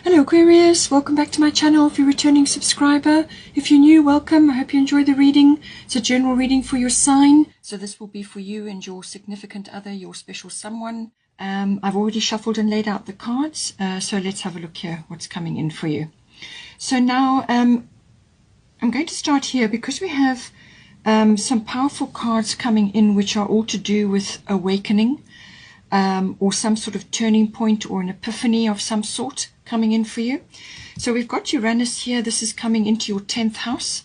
Hello Aquarius, welcome back to my channel. If you're a returning subscriber, if you're new, welcome. I hope you enjoy the reading. It's a general reading for your sign. So this will be for you and your significant other, your special someone. I've already shuffled and laid out the cards. So let's have a look here, what's coming in for you. So now I'm going to start here because we have some powerful cards coming in which are all to do with awakening or some sort of turning point or an epiphany of some sort coming in for you. So we've got Uranus here. This is coming into your 10th house.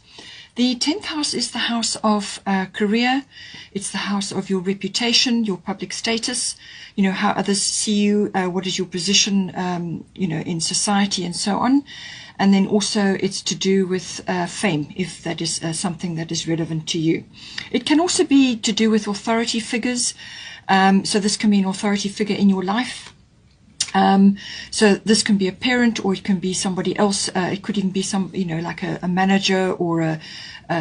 The 10th house is the house of career. It's the house of your reputation, your public status, you know, how others see you, what is your position, you know, in society and so on. And then also it's to do with fame, if that is something that is relevant to you. It can also be to do with authority figures. So this can be an authority figure in your life. So this can be a parent, or it can be somebody else. It could even be some, you know, like a manager or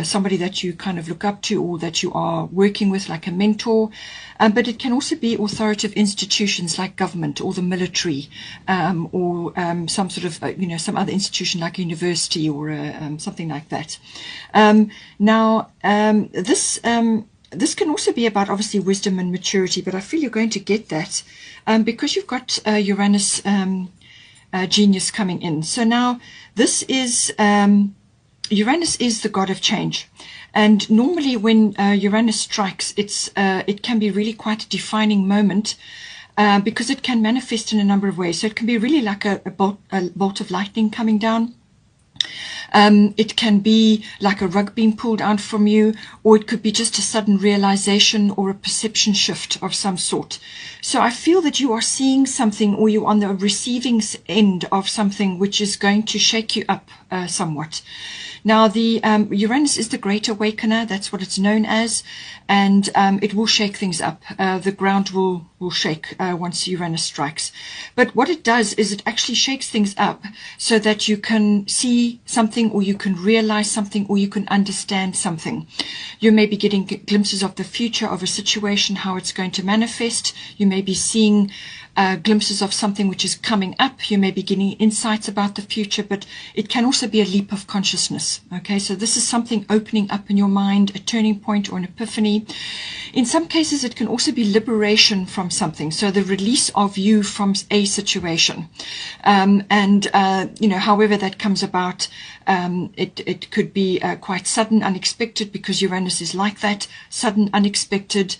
somebody that you kind of look up to or that you are working with, like a mentor. But it can also be authoritative institutions like government or the military, or some sort of, you know, some other institution like a university or something like that. This can also be about, obviously, wisdom and maturity, but I feel you're going to get that because you've got Uranus genius coming in. So now this is, Uranus is the god of change. And normally when Uranus strikes, it can be really quite a defining moment because it can manifest in a number of ways. So it can be really like a bolt of lightning coming down. It can be like a rug being pulled out from you, or it could be just a sudden realization or a perception shift of some sort. So I feel that you are seeing something, or you're on the receiving end of something which is going to shake you up somewhat. Now, the Uranus is the great awakener. That's what it's known as, and it will shake things up. The ground will shake once Uranus strikes. But what it does is it actually shakes things up so that you can see something, or you can realize something, or you can understand something. You may be getting glimpses of the future of a situation, how it's going to manifest. You may be seeing glimpses of something which is coming up. You may be getting insights about the future, but it can also be a leap of consciousness. Okay, so this is something opening up in your mind, a turning point or an epiphany. In some cases, it can also be liberation from something, so the release of you from a situation. You know, however that comes about, it could be quite sudden, unexpected, because Uranus is like that, sudden, unexpected.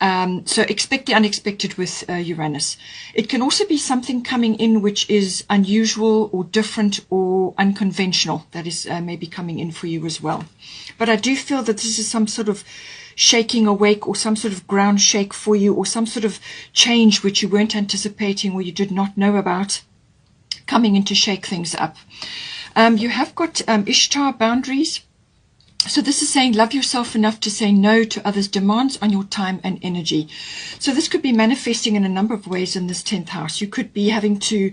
So expect the unexpected with Uranus. It can also be something coming in which is unusual or different or unconventional. That is maybe coming in for you as well. But I do feel that this is some sort of shaking awake, or some sort of ground shake for you, or some sort of change which you weren't anticipating or you did not know about, coming in to shake things up. You have got Ishtar boundaries. So this is saying love yourself enough to say no to others' demands on your time and energy. So this could be manifesting in a number of ways in this 10th house. You could be having to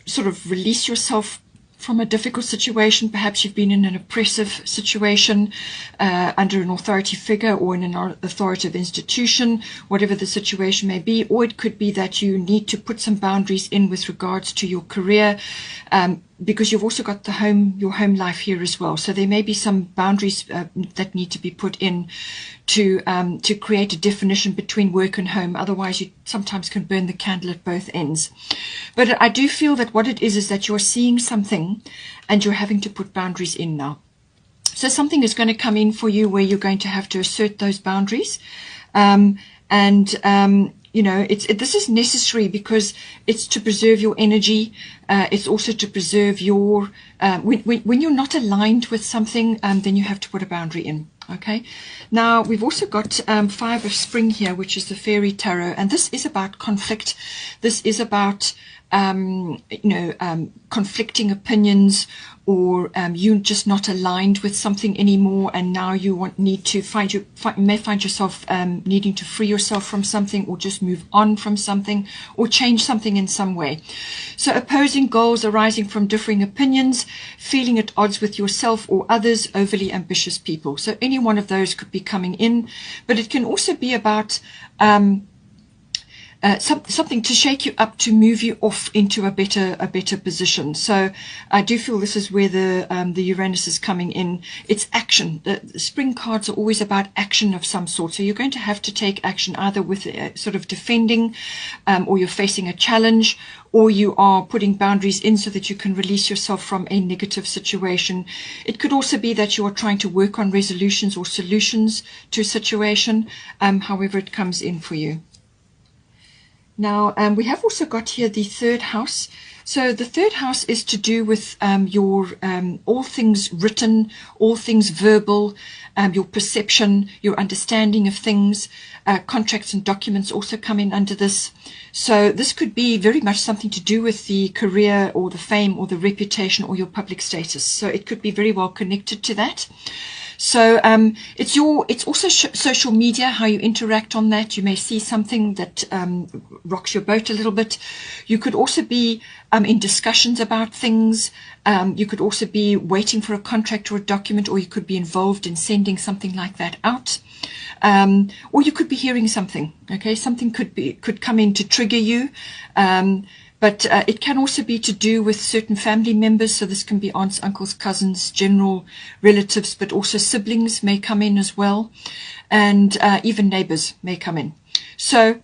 sort of release yourself from a difficult situation. Perhaps you've been in an oppressive situation under an authority figure or in an authoritative institution, whatever the situation may be. Or it could be that you need to put some boundaries in with regards to your career, because you've also got your home life here as well. So there may be some boundaries that need to be put in to create a definition between work and home. Otherwise, you sometimes can burn the candle at both ends. But I do feel that what it is that you're seeing something and you're having to put boundaries in now. So something is going to come in for you where you're going to have to assert those boundaries. You know, this is necessary because it's to preserve your energy. It's also to preserve your, when you're not aligned with something, then you have to put a boundary in. Okay. Now we've also got 5 of spring here, which is the fairy tarot. And this is about conflict. This is about, conflicting opinions, or you just not aligned with something anymore, and now you may find yourself needing to free yourself from something, or just move on from something, or change something in some way. So opposing goals arising from differing opinions, feeling at odds with yourself or others, overly ambitious people. So any one of those could be coming in, but it can also be about something to shake you up, to move you off into a better position. So I do feel this is where the Uranus is coming in. It's action. The spring cards are always about action of some sort. So you're going to have to take action, either with sort of defending, or you're facing a challenge, or you are putting boundaries in so that you can release yourself from a negative situation. It could also be that you are trying to work on resolutions or solutions to a situation, however it comes in for you. Now, we have also got here the third house. So the third house is to do with your all things written, all things verbal, your perception, your understanding of things. Contracts and documents also come in under this. So this could be very much something to do with the career or the fame or the reputation or your public status. So it could be very well connected to that. So it's also social media, how you interact on that. You may see something that rocks your boat a little bit. You could also be in discussions about things. You could also be waiting for a contract or a document, or you could be involved in sending something like that out. Or you could be hearing something. Okay, something could come in to trigger you. But it can also be to do with certain family members. So this can be aunts, uncles, cousins, general relatives, but also siblings may come in as well. And even neighbors may come in. So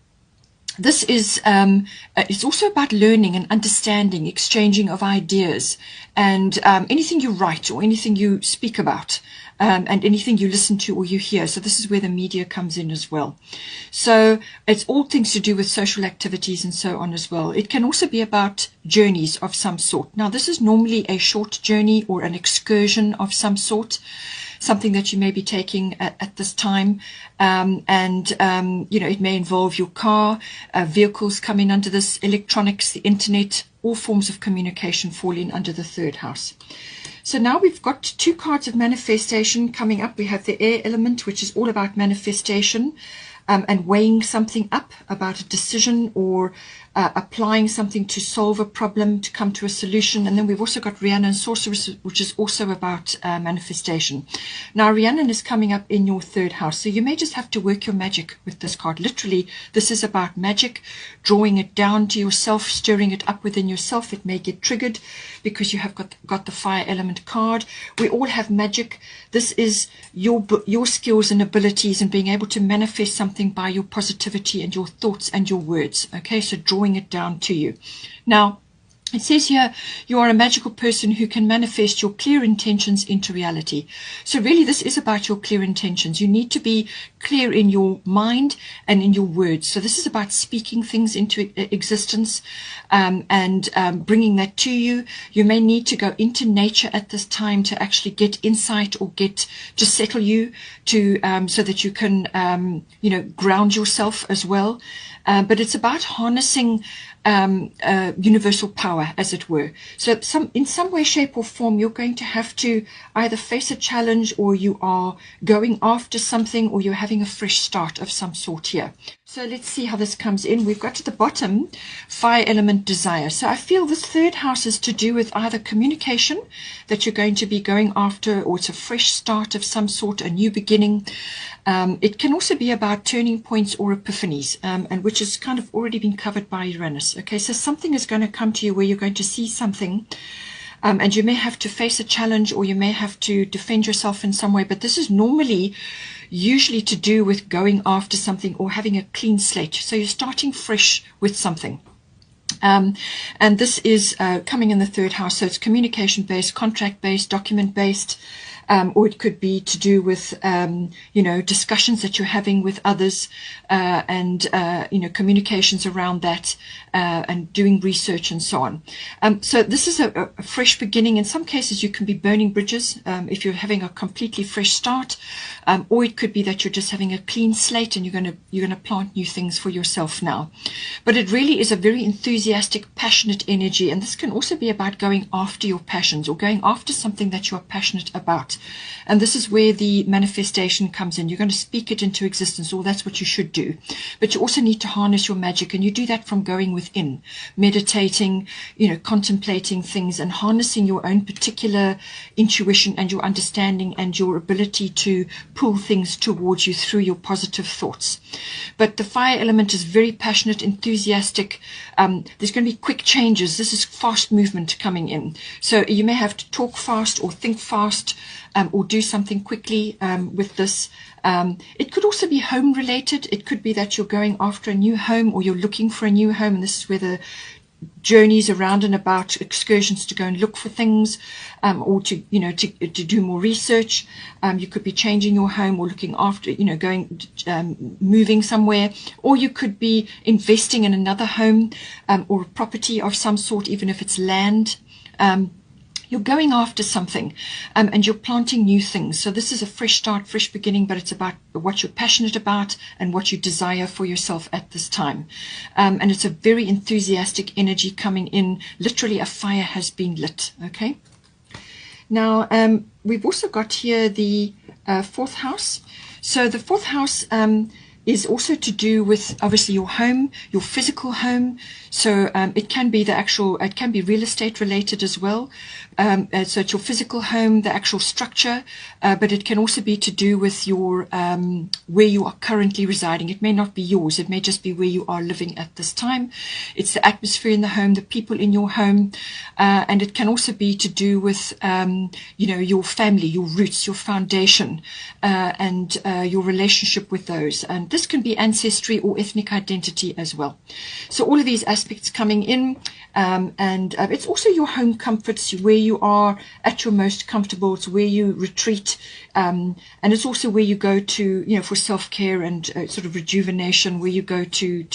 this is, it's also about learning and understanding, exchanging of ideas, and anything you write or anything you speak about. And anything you listen to or you hear. So this is where the media comes in as well. So it's all things to do with social activities and so on as well. It can also be about journeys of some sort. Now, this is normally a short journey or an excursion of some sort, something that you may be taking at this time. You know, it may involve your car, vehicles come in under this, electronics, the internet, all forms of communication fall in under the third house. So now we've got two cards of manifestation coming up. We have the air element, which is all about manifestation and weighing something up, about a decision or applying something to solve a problem, to come to a solution. And then we've also got Rhiannon Sorceress, which is also about manifestation. Now, Rhiannon is coming up in your third house. So you may just have to work your magic with this card. Literally, this is about magic, drawing it down to yourself, stirring it up within yourself. It may get triggered because you have got the fire element card. We all have magic. This is your skills and abilities and being able to manifest something by your positivity and your thoughts and your words. Okay, so drawing it down to you. Now, it says here, you are a magical person who can manifest your clear intentions into reality. So really, this is about your clear intentions. You need to be clear in your mind and in your words. So this is about speaking things into existence and bringing that to you. You may need to go into nature at this time to actually get insight or to settle you to so that you can, you know, ground yourself as well. But it's about harnessing universal power, as it were. So in some way, shape or form, you're going to have to either face a challenge, or you are going after something, or you're having a fresh start of some sort here. So let's see how this comes in. We've got to the bottom, fire element desire. So I feel this third house is to do with either communication that you're going to be going after, or it's a fresh start of some sort, a new beginning. It can also be about turning points or epiphanies, and which has kind of already been covered by Uranus. Okay, so something is going to come to you where you're going to see something, and you may have to face a challenge, or you may have to defend yourself in some way. But this is usually to do with going after something or having a clean slate. So you're starting fresh with something. And this is coming in the third house. So it's communication based, contract based, document based. Or it could be to do with, you know, discussions that you're having with others, and, you know, communications around that, and doing research and so on. So this is a fresh beginning. In some cases, you can be burning bridges if you're having a completely fresh start, or it could be that you're just having a clean slate and you're going to plant new things for yourself now. But it really is a very enthusiastic, passionate energy, and this can also be about going after your passions or going after something that you are passionate about. thoughts. And this is where the manifestation comes in. You're going to speak it into existence, or that's what you should do. But you also need to harness your magic, and you do that from going within, meditating, contemplating things and harnessing your own particular intuition and your understanding and your ability to pull things towards you through your positive thoughts. But the fire element is very passionate, enthusiastic. There's going to be quick changes. This is fast movement coming in. So you may have to talk fast or think fast, or do something quickly with this. It could also be home related. It could be that you're going after a new home, or you're looking for a new home, and this is where the journeys around and about, excursions to go and look for things, or to do more research. You could be changing your home, or looking after, going, moving somewhere, or you could be investing in another home, or a property of some sort, even if it's land. You're going after something, and you're planting new things. So this is a fresh start, fresh beginning, but it's about what you're passionate about and what you desire for yourself at this time. And it's a very enthusiastic energy coming in. Literally a fire has been lit, okay? Now, we've also got here the 4th house. So the 4th house is also to do with, obviously, your home, your physical home. So it can be it can be real estate related as well. So it's your physical home, the actual structure, but it can also be to do with your where you are currently residing. It may not be yours. It may just be where you are living at this time. It's the atmosphere in the home, the people in your home, and it can also be to do with your family, your roots, your foundation, and your relationship with those. And this can be ancestry or ethnic identity as well. So all of these aspects coming in, and it's also your home comforts, where you are at your most comfortable. It's where you retreat, and it's also where you go to, for self-care and sort of rejuvenation, where you go to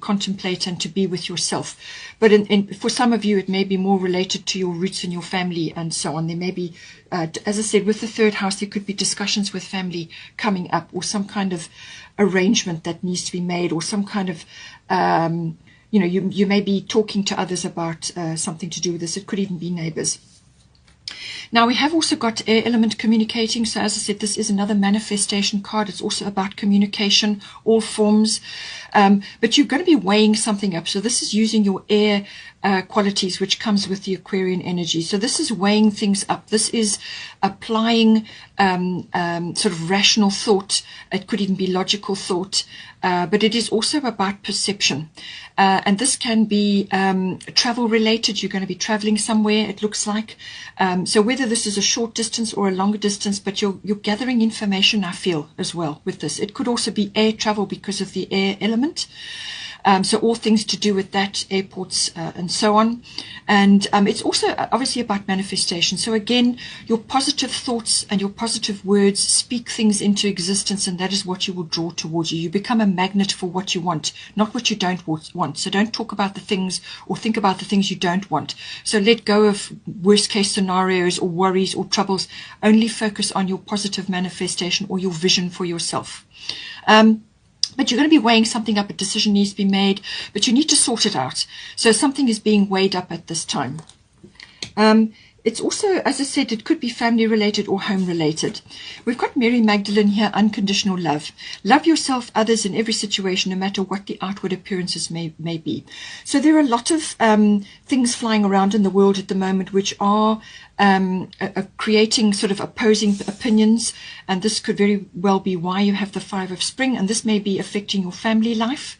contemplate and to be with yourself. But for some of you, it may be more related to your roots and your family and so on. There may be, as I said, with the 3rd house, there could be discussions with family coming up, or some kind of arrangement that needs to be made, or some kind of, you may be talking to others about something to do with this. It could even be neighbors. Now, we have also got air element communicating. So as I said, this is another manifestation card. It's also about communication, all forms. But you're going to be weighing something up. So this is using your air qualities, which comes with the Aquarian energy. So this is weighing things up. This is applying sort of rational thought. It could even be logical thought. But it is also about perception. And this can be travel related. You're going to be traveling somewhere, it looks like. So whether this is a short distance or a longer distance, but you're gathering information, I feel, as well with this. It could also be air travel because of the air element. So all things to do with that, airports and so on. And it's also obviously about manifestation. So again, your positive thoughts and your positive words speak things into existence, and that is what you will draw towards you. You become a magnet for what you want, not what you don't want. So don't talk about the things or think about the things you don't want. So let go of worst case scenarios or worries or troubles. Only focus on your positive manifestation or your vision for yourself. But you're going to be weighing something up. A decision needs to be made, but you need to sort it out. So something is being weighed up at this time. It's also, as I said, it could be family related or home related. We've got Mary Magdalene here, unconditional love. Love yourself, others in every situation, no matter what the outward appearances may be. So there are a lot of things flying around in the world at the moment which are creating sort of opposing opinions, and this could very well be why you have the 5 of Spring, and this may be affecting your family life.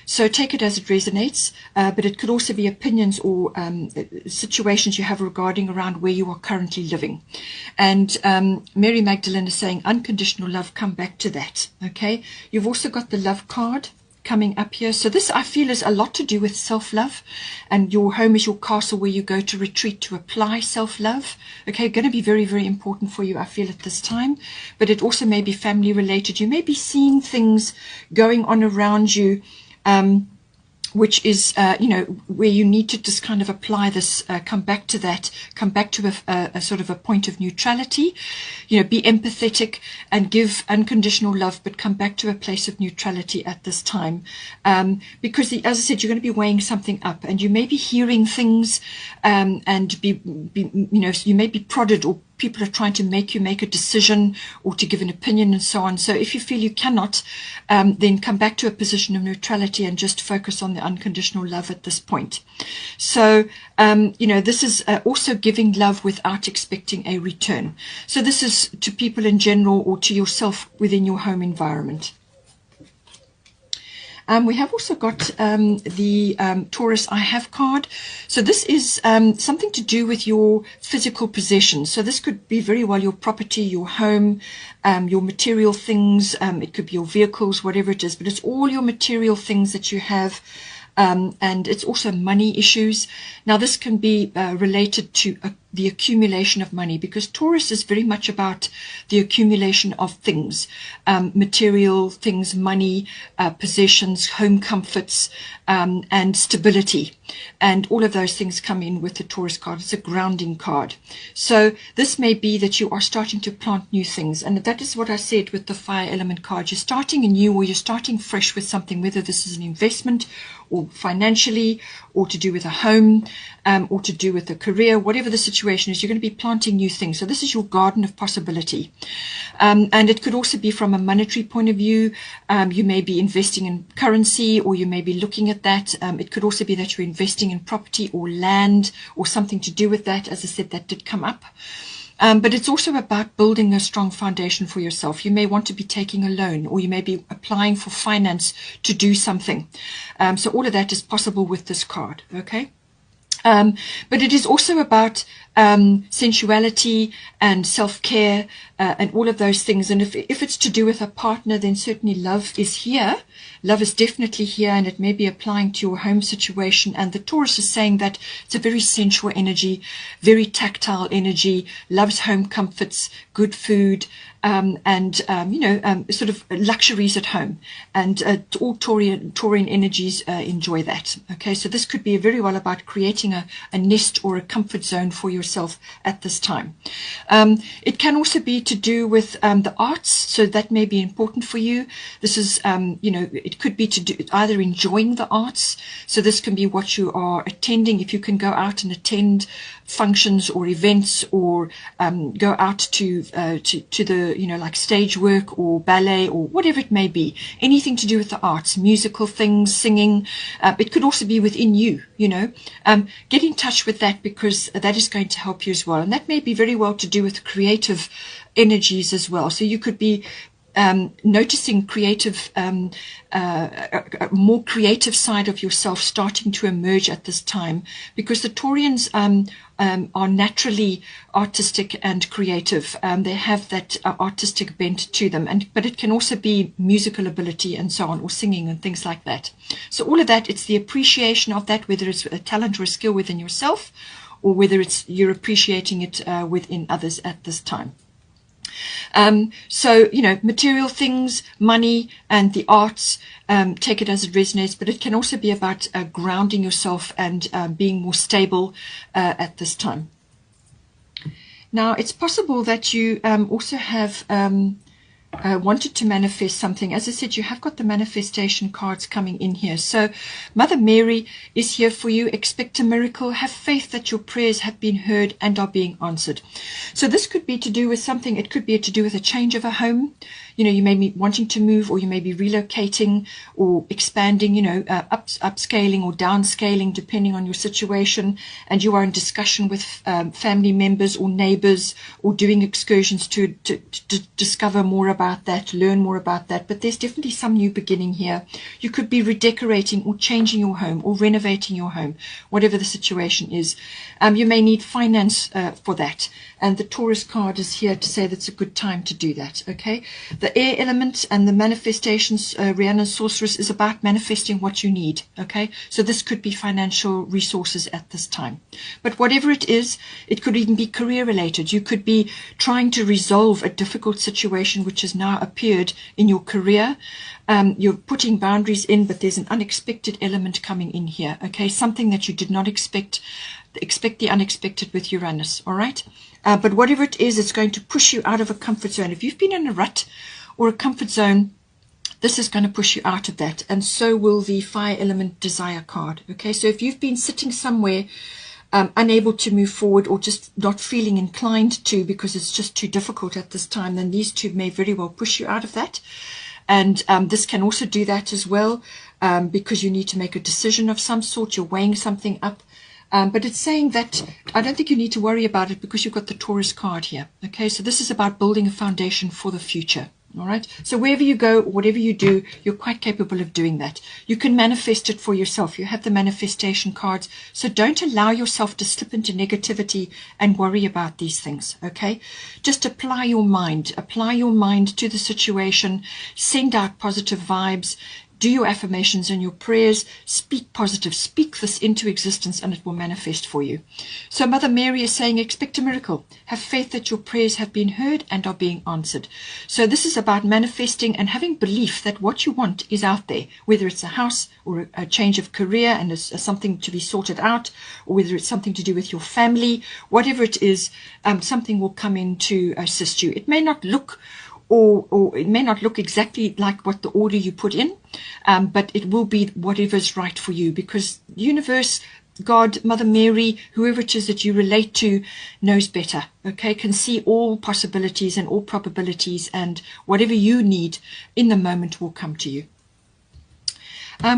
So take it as it resonates, but it could also be opinions or situations you have regarding around where you are currently living. And Mary Magdalene is saying, unconditional love, come back to that. Okay, you've also got the love card coming up here. So this, I feel, is a lot to do with self-love, and your home is your castle where you go to retreat to apply self-love. Okay, going to be very, very important for you, I feel, at this time. But it also may be family related. You may be seeing things going on around you, which is, where you need to just kind of apply this, come back to that, come back to a sort of a point of neutrality, be empathetic and give unconditional love, but come back to a place of neutrality at this time. Because, as I said, you're going to be weighing something up, and you may be hearing things, and you may be prodded or people are trying to make you make a decision or to give an opinion and so on. So if you feel you cannot, then come back to a position of neutrality and just focus on the unconditional love at this point. So, this is also giving love without expecting a return. So this is to people in general or to yourself within your home environment. We have also got the Taurus I Have card. So this is something to do with your physical possessions. So this could be very well your property, your home, your material things. It could be your vehicles, whatever it is. But it's all your material things that you have. And it's also money issues. Now this can be related to the accumulation of money, because Taurus is very much about the accumulation of things, material things, money, possessions, home comforts, and stability. And all of those things come in with the Taurus card. It's a grounding card. So this may be that you are starting to plant new things. And that is what I said with the fire element card. You're starting anew, or you're starting fresh with something, whether this is an investment or financially, or to do with a home, or to do with a career, whatever the situation is, you're going to be planting new things. So this is your garden of possibility. And it could also be from a monetary point of view. You may be investing in currency, or you may be looking at that. It could also be that you're investing in property or land or something to do with that. As I said, that did come up. But it's also about building a strong foundation for yourself. You may want to be taking a loan, or you may be applying for finance to do something. So all of that is possible with this card, okay? But it is also about sensuality and self-care and all of those things. And if it's to do with a partner, then certainly love is here. Love is definitely here, and it may be applying to your home situation. And the Taurus is saying that it's a very sensual energy, very tactile energy, loves home comforts, good food, and sort of luxuries at home. And all Taurian energies enjoy that. Okay, so this could be very well about creating a nest or a comfort zone for yourself at this time. It can also be to do with the arts, so that may be important for you. This is, it could be to do either enjoying the arts. So this can be what you are attending. If you can go out and attend functions or events, or go out to the like stage work or ballet or whatever it may be, anything to do with the arts, musical things, singing. It could also be within you, get in touch with that, because that is going to help you as well. And that may be very well to do with creative energies as well. So you could be noticing creative, a more creative side of yourself starting to emerge at this time, because the Taurians are naturally artistic and creative. They have that artistic bent to them, but it can also be musical ability and so on, or singing and things like that. So all of that, it's the appreciation of that, whether it's a talent or a skill within yourself, or whether it's you're appreciating it within others at this time. So, material things, money, and the arts, take it as it resonates, but it can also be about grounding yourself and being more stable at this time. Now, it's possible that you also have wanted to manifest something. As I said, you have got the manifestation cards coming in here. So Mother Mary is here for you. Expect a miracle. Have faith that your prayers have been heard and are being answered. So this could be to do with something. It could be to do with a change of a home. You may be wanting to move, or you may be relocating or expanding, upscaling or downscaling, depending on your situation. And you are in discussion with family members or neighbors, or doing excursions to discover more about that, learn more about that. But there's definitely some new beginning here. You could be redecorating or changing your home or renovating your home, whatever the situation is. You may need finance for that. And the Taurus card is here to say that's a good time to do that, okay? The air element and the manifestations, Rihanna Sorceress, is about manifesting what you need, okay? So this could be financial resources at this time. But whatever it is, it could even be career related. You could be trying to resolve a difficult situation which has now appeared in your career. You're putting boundaries in, but there's an unexpected element coming in here, okay? Something that you did not expect. Expect the unexpected with Uranus, all right? But whatever it is, it's going to push you out of a comfort zone. If you've been in a rut or a comfort zone, this is going to push you out of that. And so will the fire element desire card, okay? So if you've been sitting somewhere unable to move forward or just not feeling inclined to because it's just too difficult at this time, then these two may very well push you out of that. And this can also do that as well, because you need to make a decision of some sort. You're weighing something up. But it's saying that I don't think you need to worry about it because you've got the Taurus card here. Okay, so this is about building a foundation for the future. All right, so wherever you go, whatever you do, you're quite capable of doing that. You can manifest it for yourself. You have the manifestation cards. So don't allow yourself to slip into negativity and worry about these things. Okay, just apply your mind to the situation, send out positive vibes. Do your affirmations and your prayers, speak positive, speak this into existence, and it will manifest for you. So Mother Mary is saying, expect a miracle. Have faith that your prayers have been heard and are being answered. So this is about manifesting and having belief that what you want is out there, whether it's a house or a change of career and it's something to be sorted out, or whether it's something to do with your family, whatever it is, something will come in to assist you. It may not look or it may not look exactly like what the order you put in, but it will be whatever's right for you, because the universe, God, Mother Mary, whoever it is that you relate to knows better, okay, can see all possibilities and all probabilities, and whatever you need in the moment will come to you.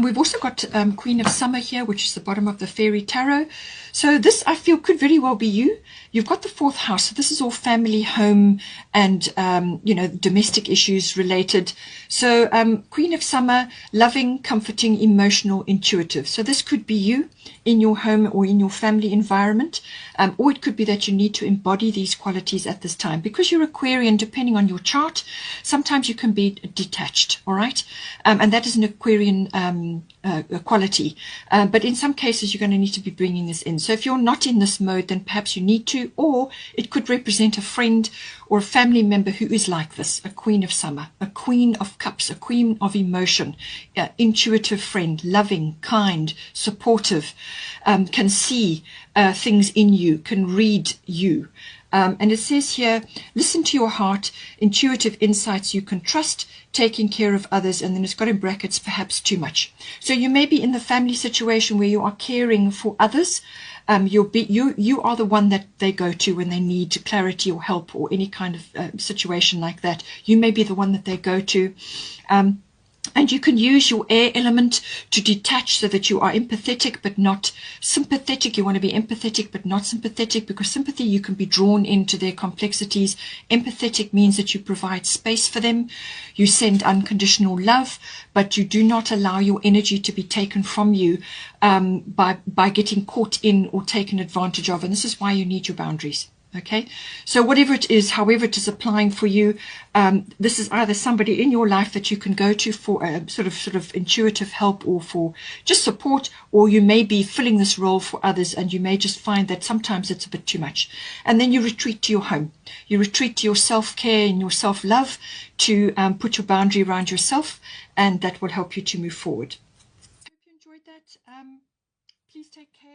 We've also got Queen of Summer here, which is the bottom of the Fairy Tarot. So this, I feel, could very well be you. You've got the 4th house. So this is all family, home, and, domestic issues related. So Queen of Summer, loving, comforting, emotional, intuitive. So this could be you in your home or in your family environment. Or it could be that you need to embody these qualities at this time. Because you're Aquarian, depending on your chart, sometimes you can be detached, all right? And that is an Aquarian quality. But in some cases, you're going to need to be bringing this in. So if you're not in this mode, then perhaps you need to, or it could represent a friend or a family member who is like this, a Queen of Summer, a Queen of Cups, a Queen of Emotion, intuitive friend, loving, kind, supportive, can see things in you, can read you. And it says here, listen to your heart, intuitive insights you can trust, taking care of others, and then it's got in brackets, perhaps too much. So you may be in the family situation where you are caring for others. You are the one that they go to when they need clarity or help or any kind of situation like that. You may be the one that they go to. And you can use your air element to detach so that you are empathetic but not sympathetic. You want to be empathetic but not sympathetic, because sympathy, you can be drawn into their complexities. Empathetic means that you provide space for them. You send unconditional love, but you do not allow your energy to be taken from you by getting caught in or taken advantage of. And this is why you need your boundaries. Okay, so whatever it is, however it is applying for you, this is either somebody in your life that you can go to for sort of intuitive help or for just support, or you may be filling this role for others, and you may just find that sometimes it's a bit too much. And then you retreat to your home. You retreat to your self-care and your self-love to put your boundary around yourself, and that will help you to move forward. Hope you enjoyed that. Please take care.